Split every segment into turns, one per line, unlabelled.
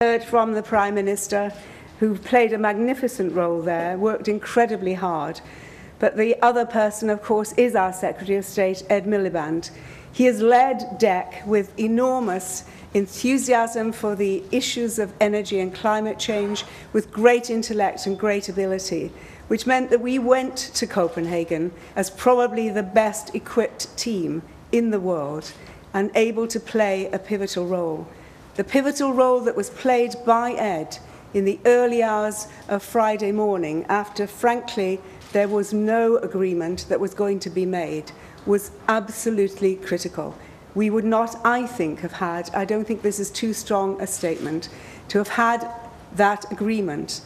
Heard from the Prime Minister, who played a magnificent role there, worked incredibly hard. But the other person, of course, is our Secretary of State, ed-miliband. He has led DEC with enormous enthusiasm for the issues of energy and climate change, with great intellect and great ability, which meant that we went to Copenhagen as probably the best equipped team in the world and able to play a pivotal role. The pivotal role that was played by Ed in the early hours of Friday morning, after, frankly, there was no agreement that was going to be made, was absolutely critical. We would not, I think, have had, I don't think this is too strong a statement, to have had that agreement.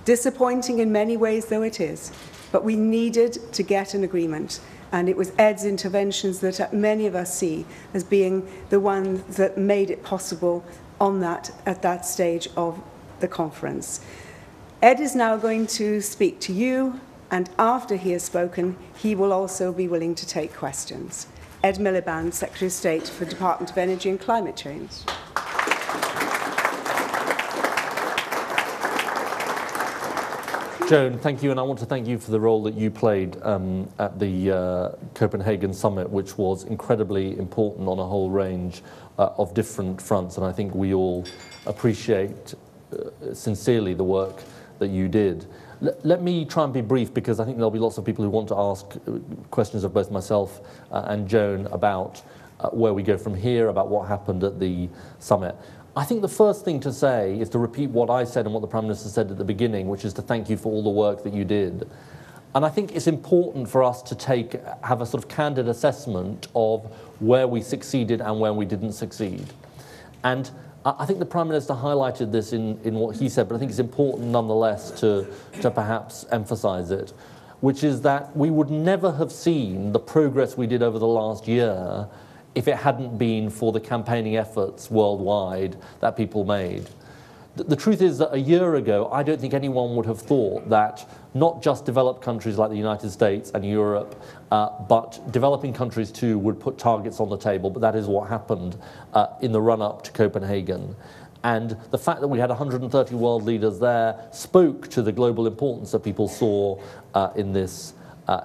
Disappointing in many ways, though it is, but we needed to get an agreement. And it was Ed's interventions that many of us see as being the ones that made it possible at that stage of the conference. Ed is now going to speak to you, and after he has spoken, he will also be willing to take questions. Ed-Miliband, Secretary of State for the Department of Energy and Climate Change.
Joan, thank you, and I want to thank you for the role that you played at the Copenhagen summit, which was incredibly important on a whole range of different fronts, and I think we all appreciate sincerely the work that you did. Let me try and be brief, because I think there'll be lots of people who want to ask questions of both myself and Joan about where we go from here, about what happened at the summit. I think the first thing to say is to repeat what I said and what the Prime Minister said at the beginning, which is to thank you for all the work that you did. And I think it's important for us to have a sort of candid assessment of where we succeeded and where we didn't succeed. And I think the Prime Minister highlighted this in what he said, but I think it's important nonetheless to perhaps emphasize it, which is that we would never have seen the progress we did over the last year if it hadn't been for the campaigning efforts worldwide that people made. The truth is that a year ago, I don't think anyone would have thought that not just developed countries like the United States and Europe, but developing countries too would put targets on the table, but that is what happened in the run-up to Copenhagen. And the fact that we had 130 world leaders there spoke to the global importance that people saw in this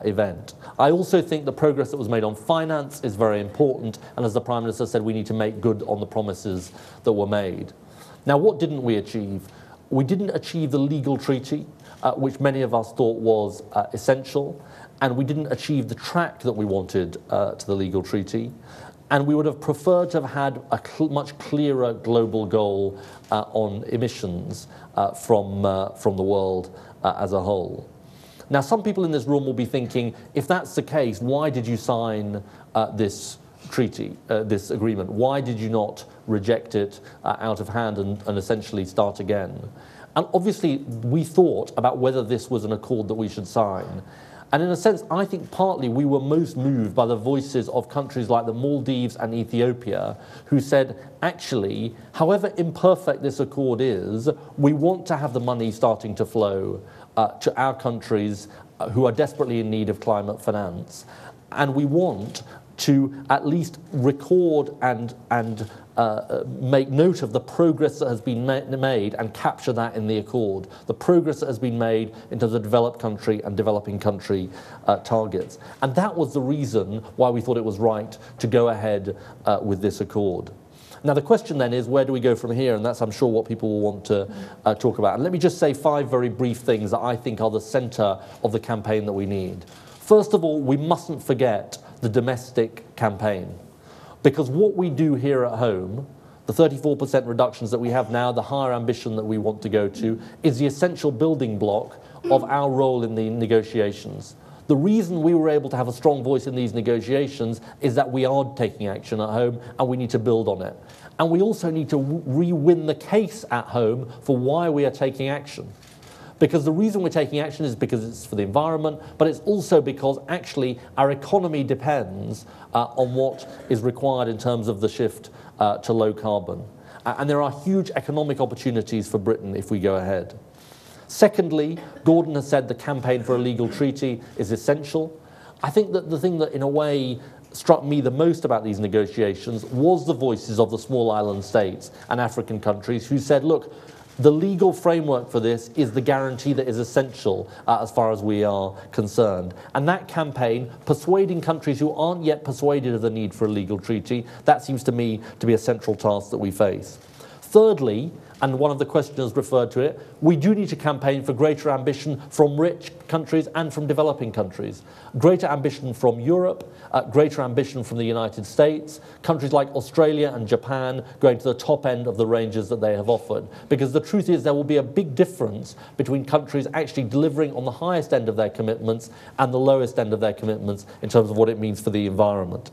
event. I also think the progress that was made on finance is very important, and as the Prime Minister said, we need to make good on the promises that were made. Now, what didn't we achieve? We didn't achieve the legal treaty, which many of us thought was essential, and we didn't achieve the track that we wanted to the legal treaty, and we would have preferred to have had a much clearer global goal on emissions from the world as a whole. Now, some people in this room will be thinking, if that's the case, why did you sign this treaty, this agreement? Why did you not reject it out of hand and essentially start again? And obviously, we thought about whether this was an accord that we should sign. And in a sense, I think partly we were most moved by the voices of countries like the Maldives and Ethiopia, who said, actually, however imperfect this accord is, we want to have the money starting to flow to our countries who are desperately in need of climate finance. And we want to at least record and make note of the progress that has been made and capture that in the accord, the progress that has been made in terms of developed country and developing country targets. And that was the reason why we thought it was right to go ahead with this accord. Now, the question then is, where do we go from here? And that's, I'm sure, what people will want to talk about. And let me just say 5 very brief things that I think are the centre of the campaign that we need. First of all, we mustn't forget the domestic campaign. Because what we do here at home, the 34% reductions that we have now, the higher ambition that we want to go to, is the essential building block of our role in the negotiations. The reason we were able to have a strong voice in these negotiations is that we are taking action at home, and we need to build on it. And we also need to re-win the case at home for why we are taking action. Because the reason we're taking action is because it's for the environment, but it's also because actually our economy depends on what is required in terms of the shift to low carbon. And there are huge economic opportunities for Britain if we go ahead. Secondly, Gordon has said the campaign for a legal treaty is essential. I think that the thing that in a way struck me the most about these negotiations was the voices of the small island states and African countries who said, look, the legal framework for this is the guarantee that is essential as far as we are concerned. And that campaign, persuading countries who aren't yet persuaded of the need for a legal treaty, that seems to me to be a central task that we face. Thirdly, and one of the questioners referred to it, we do need to campaign for greater ambition from rich countries and from developing countries. Greater ambition from Europe, greater ambition from the United States, countries like Australia and Japan going to the top end of the ranges that they have offered. Because the truth is there will be a big difference between countries actually delivering on the highest end of their commitments and the lowest end of their commitments in terms of what it means for the environment.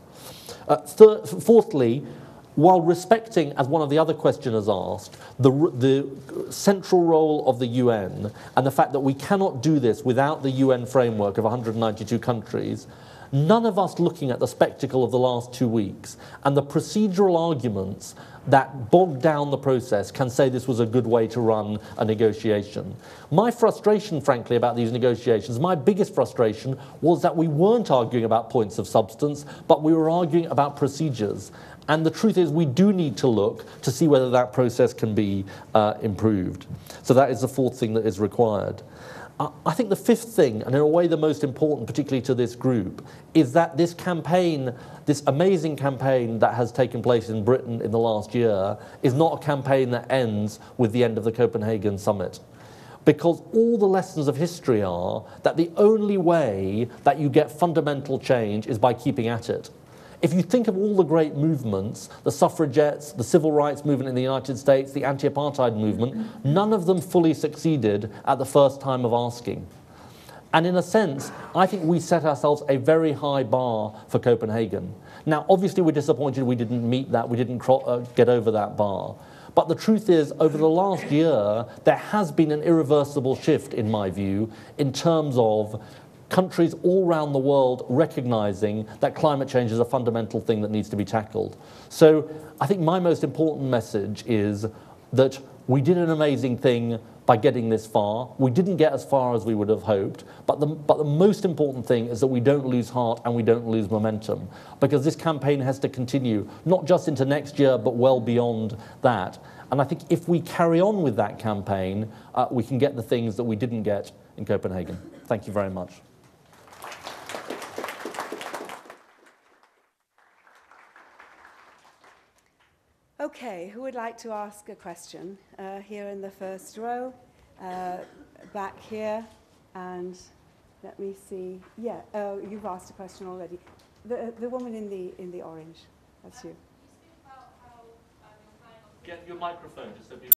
Fourthly, while respecting, as one of the other questioners asked, the central role of the UN and the fact that we cannot do this without the UN framework of 192 countries, none of us looking at the spectacle of the last 2 weeks and the procedural arguments that bogged down the process can say this was a good way to run a negotiation. My frustration, frankly, about these negotiations, my biggest frustration was that we weren't arguing about points of substance, but we were arguing about procedures. And the truth is we do need to look to see whether that process can be improved. So that is the fourth thing that is required. I think the fifth thing, and in a way the most important, particularly to this group, is that this campaign, this amazing campaign that has taken place in Britain in the last year, is not a campaign that ends with the end of the Copenhagen summit. Because all the lessons of history are that the only way that you get fundamental change is by keeping at it. If you think of all the great movements, the suffragettes, the civil rights movement in the United States, the anti-apartheid movement, none of them fully succeeded at the first time of asking. And in a sense, I think we set ourselves a very high bar for Copenhagen. Now, obviously, we're disappointed we didn't meet that, we didn't get over that bar. But the truth is, over the last year, there has been an irreversible shift, in my view, in terms of countries all around the world recognizing that climate change is a fundamental thing that needs to be tackled. So I think my most important message is that we did an amazing thing by getting this far. We didn't get as far as we would have hoped, but the most important thing is that we don't lose heart and we don't lose momentum, because this campaign has to continue, not just into next year, but well beyond that. And I think if we carry on with that campaign, we can get the things that we didn't get in Copenhagen. Thank you very much.
Okay, who would like to ask a question? Here in the first row, back here, and let me see. Yeah, you've asked a question already. The woman in the orange, that's you.
Get your microphone just so people.